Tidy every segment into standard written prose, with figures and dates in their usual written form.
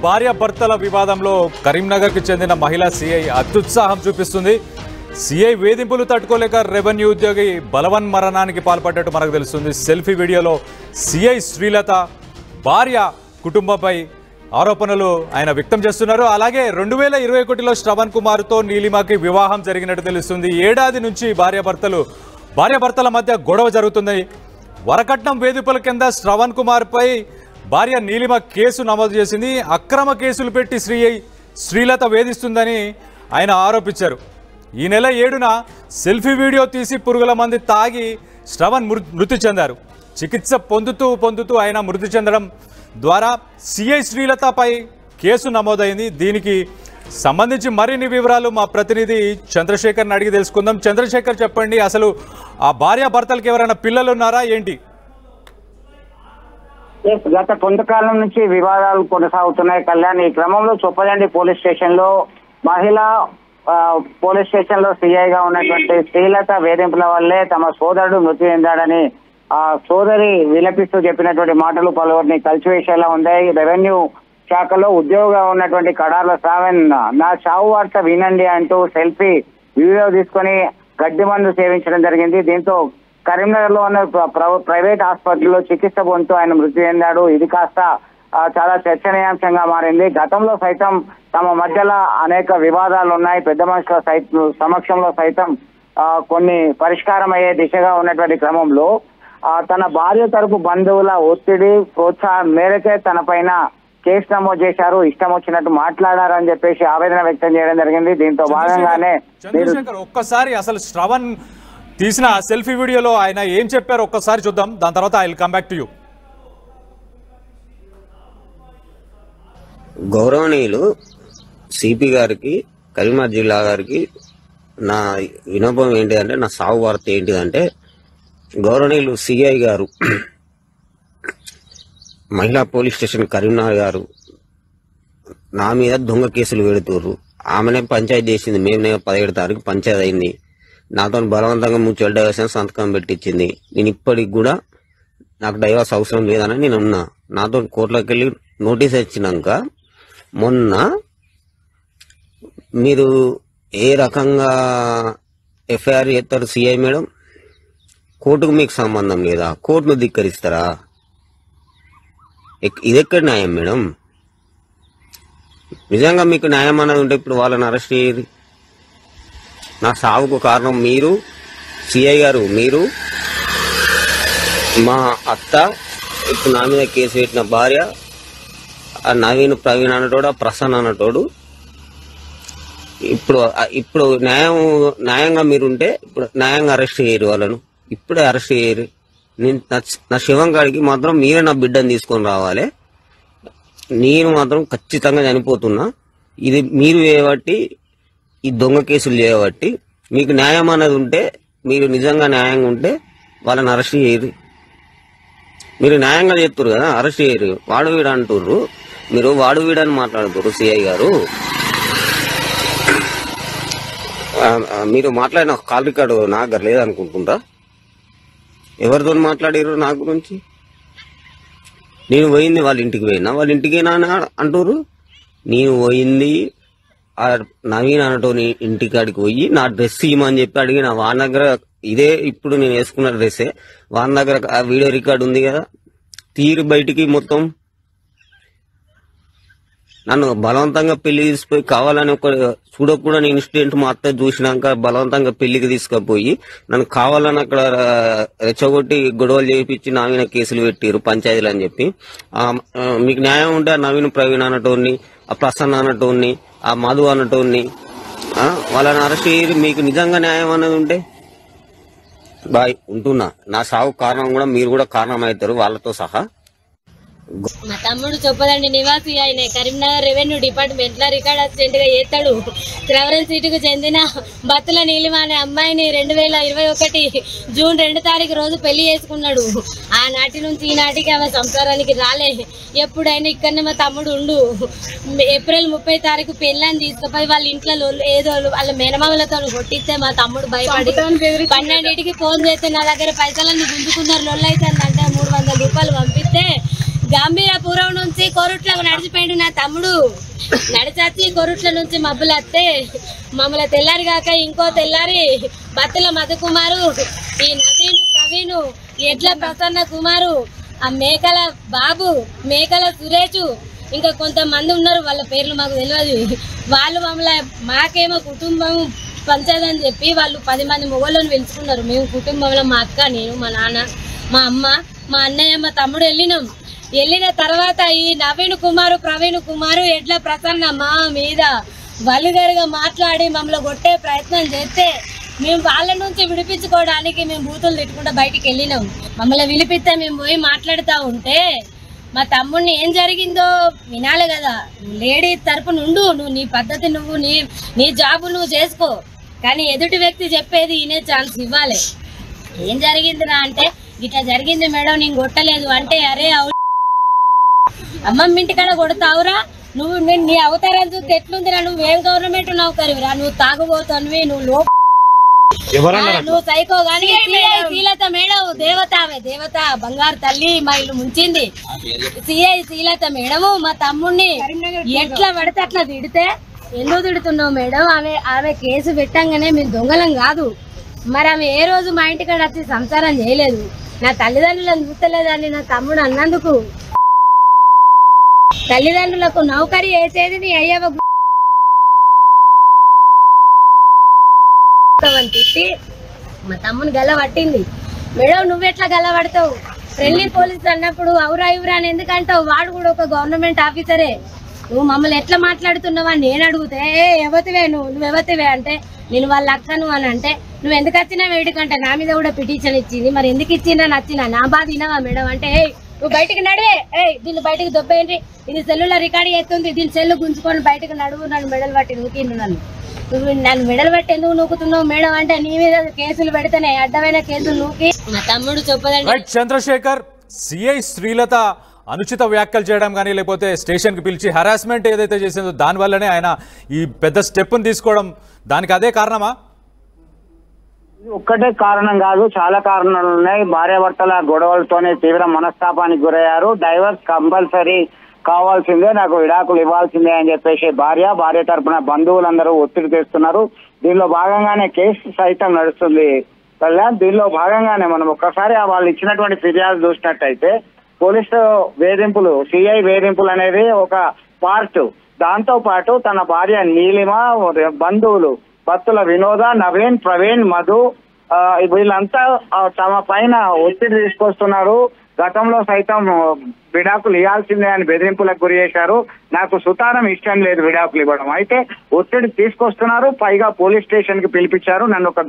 భార్యాభర్తల వివాదంలో కరీంనగర్కి చెందిన మహిళా సీఐ అత్యుత్సాహం చూపిస్తుంది. సీఐ వేధింపులు తట్టుకోలేక రెవెన్యూ ఉద్యోగి బలవన్ మరణానికి పాల్పడ్డట్టు మనకు తెలుస్తుంది. సెల్ఫీ వీడియోలో సీఐ శ్రీలత భార్య కుటుంబంపై ఆరోపణలు ఆయన వ్యక్తం చేస్తున్నారు. అలాగే 2021లో శ్రవణ్ కుమార్తో నీలిమకి వివాహం జరిగినట్టు తెలుస్తుంది. ఏడాది నుంచి భార్యాభర్తల మధ్య గొడవ జరుగుతుంది. వరకట్నం వేధింపుల కింద శ్రవణ్ కుమార్పై భార్య నీలిమ కేసు నమోదు చేసింది. అక్రమ కేసులు పెట్టి శ్రీలత వేధిస్తుందని ఆయన ఆరోపించారు. ఈ నెల 7న సెల్ఫీ వీడియో తీసి పురుగుల మంది తాగి శ్రవణ్ మృతి చెందారు. చికిత్స పొందుతూ ఆయన మృతి చెందడం ద్వారా సిఐ శ్రీలతపై కేసు నమోదైంది. దీనికి సంబంధించి మరిన్ని వివరాలు మా ప్రతినిధి చంద్రశేఖర్ని అడిగి తెలుసుకుందాం. చంద్రశేఖర్, చెప్పండి, అసలు ఆ భార్యాభర్తలకు ఎవరైనా పిల్లలు ఉన్నారా ఏంటి? గత కొంతకాలం నుంచి వివాదాలు కొనసాగుతున్నాయి కళ్యాణ్. ఈ క్రమంలో చొప్పదండి పోలీస్ స్టేషన్ లో పోలీస్ స్టేషన్ లో సిఐగా ఉన్నటువంటి శ్రీలత వేధింపుల వల్లే తమ సోదరుడు మృతి చెందాడని ఆ సోదరి విలపిస్తూ చెప్పినటువంటి మాటలు పలువురిని కలిసివేసేలా ఉన్నాయి. రెవెన్యూ శాఖలో ఉద్యోగంగా ఉన్నటువంటి కడార్ల శ్రావణ్ నా చావు వార్త వినండి అంటూ సెల్ఫీ వీడియో తీసుకొని గడ్డి మందు సేవించడం జరిగింది. దీంతో కరీంనగర్ లో ఉన్న ప్రైవేట్ ఆసుపత్రిలో చికిత్స పొందుతూ ఆయన మృతి చెందాడు. ఇది కాస్త చాలా చర్చనీయాంశంగా మారింది. గతంలో సైతం తమ మధ్యలో అనేక వివాదాలు ఉన్నాయి. పెద్ద మనుషుల సమక్షంలో సైతం కొన్ని పరిష్కారం అయ్యే దిశగా ఉన్నటువంటి క్రమంలో తన భార్య తరపు బంధువుల ఒత్తిడి ప్రోత్సాహం మేరకే తన పైన కేసు నమోదు చేశారు. ఇష్టం వచ్చినట్టు మాట్లాడారని చెప్పేసి ఆవేదన వ్యక్తం చేయడం జరిగింది. దీంతో భాగంగానే ఒక్కసారి అసలు శ్రవణ్ తీసిన సెల్ఫీ వీడియోలో ఆయన ఏం చెప్పారు ఒక్కసారి చూద్దాం. దాని తర్వాత I will come back to you. గౌరవనీయులు సిపి గారికి, కరీంనగర్ జిల్లా గారికి నా వినోభం ఏంటిదంటే, నా సాగు వార్త ఏంటిదంటే, గౌరవనీయులు సిఐ గారు, మహిళా పోలీస్ స్టేషన్ కరీంనగర్ గారు నా మీద దొంగ కేసులు పెడుతుర్రు. ఆమెనే పంచాయతీ చేసింది. మేము 17 తారీఖు పంచాయతీ అయింది. నాతో బలవంతంగా మ్యూచువల్ డైవర్షన్ సంతకం పెట్టించింది. నేను ఇప్పటికి కూడా నాకు డైవర్స్ అవసరం లేదని నేను ఉన్నా. నాతో కోర్టులోకి వెళ్ళి నోటీస్ ఇచ్చినాక మొన్న మీరు ఏ రకంగా ఎఫ్ఐఆర్ చేస్తారు సిఐ మేడం? కోర్టుకు మీకు సంబంధం లేదా? కోర్టును ధిక్కరిస్తారా? ఇదెక్కడ న్యాయం మేడం? నిజంగా మీకు న్యాయం అన్నది ఉంటే ఇప్పుడు వాళ్ళని అరెస్ట్ చేయరు. నా సావుకు కారణం మీరు, సిఐ గారు, మీరు, మా అత్త, ఇప్పుడు నా మీద కేసు పెట్టిన భార్య, ఆ నవీన్ ప్రవీణ్ అన్నటోడు, ఆ ప్రసన్న అన్నటోడు. ఇప్పుడు న్యాయంగా మీరుంటే ఇప్పుడు న్యాయంగా అరెస్ట్ చేయరు. వాళ్ళను ఇప్పుడే అరెస్ట్ చేయరు. నా శివం గాడికి మాత్రం మీరే నా బిడ్డను తీసుకొని రావాలి. నేను మాత్రం ఖచ్చితంగా చనిపోతున్నా. ఇది మీరు చేయబట్టి, ఈ దొంగ కేసులు చేయబట్టి. మీకు న్యాయం అన్నది ఉంటే, మీరు నిజంగా న్యాయంగా ఉంటే వాళ్ళని అరెస్ట్ చేయరు. మీరు న్యాయంగా చెప్తారు కదా, అరెస్ట్ చేయరు. వాడు వీడు అంటుర్రు, మీరు వాడు వీడని మాట్లాడుతున్నారు సిఐ గారు. మీరు మాట్లాడిన కాల్ రికార్డు నా దగ్గర లేదనుకుంటుందా? ఎవరితో మాట్లాడారు నా గురించి? నేను పోయింది వాళ్ళ ఇంటికి పోయినా, వాళ్ళ ఇంటికి అంటారు. నేను పోయింది ఆ నవీన్ అనటోని ఇంటికాడికి పోయి నా డ్రెస్ ఇవ్వమని చెప్పి అడిగిన. వాళ్ళ దగ్గర ఇదే ఇప్పుడు నేను వేసుకున్న డ్రెస్సే. వాళ్ళ దగ్గర ఆ వీడియో రికార్డు ఉంది కదా, తీరు బయటికి మొత్తం. నన్ను బలవంతంగా పెళ్లి తీసుకుపోయి కావాలని ఒక చూడకూడని ఇన్సిడెంట్ మా అత్త చూసినాక బలవంతంగా పెళ్లికి తీసుకుపోయి నన్ను కావాలని అక్కడ రెచ్చగొట్టి గొడవలు చేయించి నా మీద కేసులు పెట్టారు పంచాయతీలు అని చెప్పి. మీకు న్యాయం ఉంటే ఆ నవీన్ ప్రవీణ్ అనటోని, ఆ ప్రసన్న అనటోని, ఆ మధు అనటోని వాళ్ళని అరెస్ట్ చేయరు. మీకు నిజంగా న్యాయం అన్నది ఉంటే బాయ్ ఉంటున్నా. నా సాగు కారణం కూడా మీరు కూడా కారణం అవుతారు వాళ్ళతో సహా. మా తమ్ముడు చొప్పదండి నివాసి ఆయన కరీంనగర్ రెవెన్యూ డిపార్ట్మెంట్ లో రికార్డ్ అసిస్టెంట్ గా చేస్తాడు. శ్రవణ్ సీటుకు చెందిన బత్తుల నీలిమ అనే అమ్మాయిని 2021 జూన్ 2 తారీఖు రోజు పెళ్లి చేసుకున్నాడు. ఆనాటి నుంచి ఈనాటికి ఆమె సంసారానికి రాలే. ఎప్పుడైనా ఇక్కడనే మా తమ్ముడు ఉండు. ఏప్రిల్ 30 తారీఖు పెళ్ళని తీసుకుపోయి వాళ్ళ ఇంట్లో ఏదో వాళ్ళ మేనమామలతో కొట్టిస్తే మా తమ్ముడు భయపడి 12కి ఫోన్ చేస్తే నా దగ్గర పైసలన్నీ గుంజుకున్నారు. లొల్లైతే అంటే 300 రూపాయలు పంపిస్తే గంభీరపురం నుంచి కొరుట్లకు నడిచిపోయిండు నా తమ్ముడు. నడిచొచ్చి కొరుట్ల నుంచి మబ్బులు వస్తే మమ్మల్ని తెల్లారిగాక ఇంకో తెల్లారి బత్తుల మధుకుమారు, ఈ నవీను, ప్రవీణు, ఎడ్ల ప్రసన్న కుమారు, ఆ మేకల బాబు, మేకల సురేష్, ఇంకా కొంతమంది ఉన్నారు, వాళ్ళ పేర్లు మాకు తెలియదు. వాళ్ళు మమ్మల్ని మాకేమో కుటుంబం పంచదని చెప్పి వాళ్ళు 10 మంది మొగోళ్ళని పిలుచుకున్నారు. మేము కుటుంబంలో మా అక్క, నేను, మా నాన్న, మా అమ్మ, మా అన్నయ్య, మా తమ్ముడు వెళ్ళిన తర్వాత ఈ నవీన్ కుమారు, ప్రవీణ్ కుమారు, ఎడ్ల ప్రసన్న మా మీద వల్లుగరుగా మాట్లాడి మమ్మల్ని కొట్టే ప్రయత్నం చేస్తే మేము వాళ్ళ నుంచి విడిపించుకోవడానికి మేము బూతులు తిట్టుకుంటూ బయటికి వెళ్ళినాం. మమ్మల్ని విలిపిస్తే మేము పోయి మాట్లాడుతూ ఉంటే మా తమ్ముడిని ఏం జరిగిందో వినాలి కదా. లేడీ తరపు నుండు, నువ్వు నీ పద్ధతి, నువ్వు నీ జాబు నువ్వు చేసుకో, కానీ ఎదుటి వ్యక్తి చెప్పేది వినే ఛాన్స్ ఇవ్వాలి. ఏం జరిగిందిరా అంటే, ఇట్లా జరిగింది మేడం, నేను కొట్టలేదు అంటే, అరే అమ్మమ్మ ఇంటికాడ కొడతావురా నువ్వు, నీ అవతారాలు చూస్తే ఎట్లుందిరా, నువ్వేం గవర్నమెంట్ నౌకరివిరా, నువ్వు తాగుబోతానివి, నువ్వు సైకో గాని. శ్రీలత మేడం దేవత, ఆమె దేవత, బంగారు తల్లి, మా ఇల్లు ముంచింది. సిఐ శ్రీలత మేడము మా తమ్ముడిని ఎట్లా పడితే అట్లా తిడితే, ఎందుకు తిడుతున్నావు మేడం, ఆమె కేసు పెట్టంగానే మేము దొంగలం కాదు. మరి ఆమె ఏ రోజు మా ఇంటికాడ వచ్చి సంసారం చేయలేదు, నా తల్లిదండ్రులను చూస్తలేదని నా తమ్ముడు అన్నందుకు. తల్లిదండ్రులకు నౌకరీ వేసేది నీ అయ్యవ తిట్టి మా తమ్ముని గల్ల పట్టింది. మేడం నువ్వెట్లా గల్ల పడతావు, ఫ్రెండ్లీ పోలీస్ అన్నప్పుడు అవురా ఇవురా అని ఎందుకంటావు, వాడు కూడా ఒక గవర్నమెంట్ ఆఫీసరే, నువ్వు మమ్మల్ని ఎట్లా మాట్లాడుతున్నావా నేను అడిగితే, ఎవతివే నువ్వెవతివే అంటే, నేను వాళ్ళ అక్కను అని అంటే, నువ్వు ఎందుకు వచ్చినా వేడికంటే నా మీద కూడా పిటిషన్ ఇచ్చింది, మరి ఎందుకు ఇచ్చిందా నచ్చినా, నా బాధ వినవా మేడం అంటే, నువ్వు బయటకు నడివే, దీన్ని బయటకు దొబ్బేయండి, ఇది సెల్లులో రికార్డ్ చేస్తుంది, దీని సెల్లు గుంజుకొని బయటకు నడువు, నన్ను మెడలు పట్టి నూకిండు, నువ్వు నన్ను మెడలు పట్టి ఎందుకు నూకుతున్నావు మేడం అంటే, నీ మీద కేసులు పెడితేనే అడ్డమైన కేసులు నూకి మా తమ్ముడు చెప్పదండి. చంద్రశేఖర్, సిఐ శ్రీలత అనుచిత వ్యాఖ్యలు చేయడం కానీ లేకపోతే స్టేషన్కి పిలిచి హరాస్మెంట్ ఏదైతే చేసిందో దానివల్లనే ఆయన ఈ పెద్ద స్టెప్ని తీసుకోవడం, దానికి అదే కారణమా? ఒక్కటే కారణం కాదు, చాలా కారణాలు ఉన్నాయి. భార్యాభర్తల గొడవలతోనే తీవ్ర మనస్తాపానికి గురయ్యారు. డైవర్స్ కంపల్సరీ కావాల్సిందే, నాకు విడాకులు ఇవ్వాల్సిందే అని చెప్పేసి భార్య తరపున బంధువులందరూ ఒత్తిడి తెస్తున్నారు. దీనిలో భాగంగానే కేసు సైతం నడుస్తుంది కళ్యాణ్. దీనిలో భాగంగానే మనం ఒక్కసారి వాళ్ళు ఇచ్చినటువంటి ఫిర్యాదు చూసినట్టయితే, పోలీసు వేధింపులు, సిఐ వేధింపులు అనేది ఒక పార్ట్. దాంతో పాటు తన భార్య నీలిమ, బంధువులు బత్తుల వినోద, నవీన్, ప్రవీణ్, మధు, వీళ్ళంతా తమ పైన ఒత్తిడి తీసుకొస్తున్నారు. గతంలో సైతం విడాకులు ఇవ్వాల్సిందే అని బెదిరింపులకు గురి చేశారు. నాకు సుతారం ఇష్టం లేదు విడాకులు ఇవ్వడం, అయితే ఒత్తిడి తీసుకొస్తున్నారు. పైగా పోలీస్ స్టేషన్ కి పిలిపించారు. నన్ను ఒక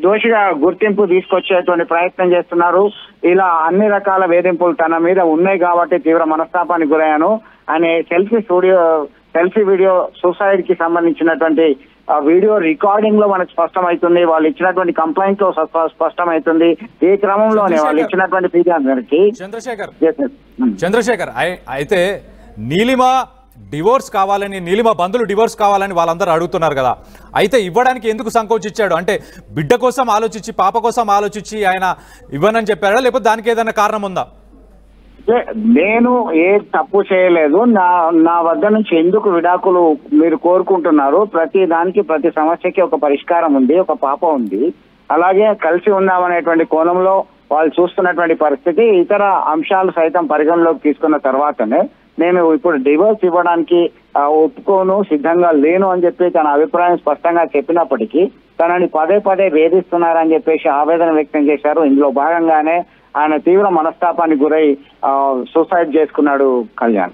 దోషిగా గుర్తింపు తీసుకొచ్చేటువంటి ప్రయత్నం చేస్తున్నారు. ఇలా అన్ని రకాల వేధింపులు తన మీద ఉన్నాయి కాబట్టి తీవ్ర మనస్తాపానికి గురయ్యాను అనే సెల్ఫీ వీడియో సూసైడ్ కి సంబంధించినటువంటి వీడియో రికార్డింగ్ లో మనకు స్పష్టమవుతుంది. వాళ్ళు ఇచ్చినటువంటి కంప్లైంట్ లో స్పష్టమవుతుంది. ఈ క్రమంలోనే వాళ్ళు ఇచ్చినటువంటి ఫిర్యాదుకి చంద్రశేఖర్ అయితే నీలిమ డివోర్స్ కావాలని, నీలిమ బంధువులు డివోర్స్ కావాలని వాళ్ళందరూ అడుగుతున్నారు కదా, అయితే ఇవ్వడానికి ఎందుకు సంకోచించాడు? అంటే బిడ్డ కోసం ఆలోచించి, పాప కోసం ఆలోచించి ఆయన ఇవ్వనని చెప్పాడా, లేకపోతే దానికి ఏదైనా కారణం ఉందా? నేను ఏ తప్పు చేయలేదు. నా వద్ద నుంచి ఎందుకు విడాకులు మీరు కోరుకుంటున్నారు? ప్రతి దానికి, ప్రతి సమస్యకి ఒక పరిష్కారం ఉంది, ఒక పాప ఉంది, అలాగే కలిసి ఉందామనేటువంటి కోణంలో వాళ్ళు చూస్తున్నటువంటి పరిస్థితి. ఇతర అంశాలు సైతం పరిగణలోకి తీసుకున్న తర్వాతనే నేను ఇప్పుడు డివోర్స్ ఇవ్వడానికి ఒప్పుకోను, సిద్ధంగా లేను అని చెప్పి తన అభిప్రాయం స్పష్టంగా చెప్పినప్పటికీ తనని పదే వేధిస్తున్నారని చెప్పేసి ఆవేదన వ్యక్తం చేశారు. ఇందులో భాగంగానే ఆయన తీవ్ర మనస్తాపానికి గురై సూసైడ్ చేసుకున్నాడు కళ్యాణ్.